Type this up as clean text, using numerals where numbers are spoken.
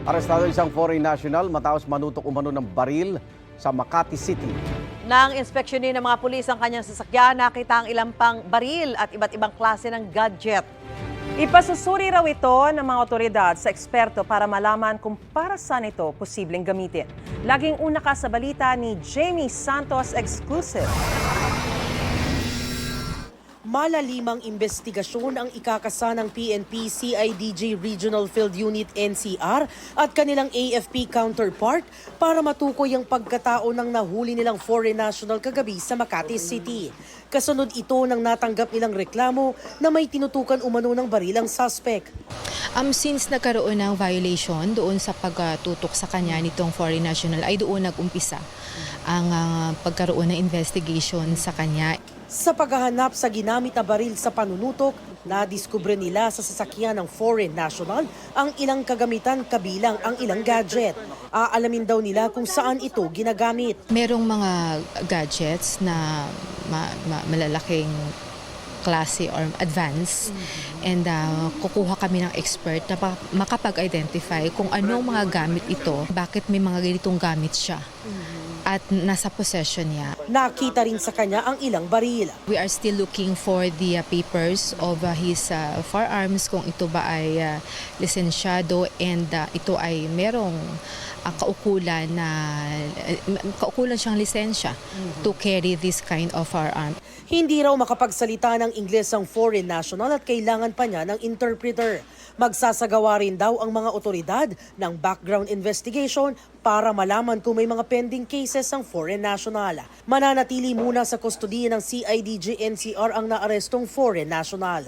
Arestado isang foreign national matapos manutok umano ng baril sa Makati City. Nang inspeksyonin ng mga pulis ang kanyang sasakyan, nakita ang ilang pang baril at iba't ibang klase ng gadget. Ipasusuri raw ito ng mga otoridad sa eksperto para malaman kung para saan ito posibleng gamitin. Laging una ka sa balita ni Jamie Santos Exclusive. Malalimang investigasyon ang ikakasa ng PNP CIDG Regional Field Unit NCR at kanilang AFP counterpart para matukoy ang pagkatao ng nahuli nilang foreign national kagabi sa Makati City. Kasunod ito ng natanggap nilang reklamo na may tinutukan umano ng baril ang suspect. Since nagkaroon ng violation doon sa pagtutok sa kanya nitong foreign national ay doon nag-umpisa ang pagkaroon ng investigation sa kanya. Sa paghahanap sa ginamit na baril sa panunutok, nadiskubre nila sa sasakyan ng foreign national ang ilang kagamitan kabilang ang ilang gadget. Aalamin daw nila kung saan ito ginagamit. Merong mga gadgets na malalaking klase or advanced and kukuha kami ng expert na makapag-identify kung anong mga gamit ito, bakit may mga ganitong gamit siya at nasa possession niya. Nakita rin sa kanya ang ilang baril. We are still looking for the papers of his firearms, kung ito ba ay lisensyado and ito ay merong kaukulan siyang lisensya to carry this kind of firearm. Hindi raw makapagsalita ng Ingles ang foreign national at kailangan pa niya ng interpreter. Magsasagawa rin daw ang mga otoridad ng background investigation para malaman kung may mga pending cases ang foreign national. Mananatili muna sa kustodiya ng CIDG NCR ang naarestong foreign national.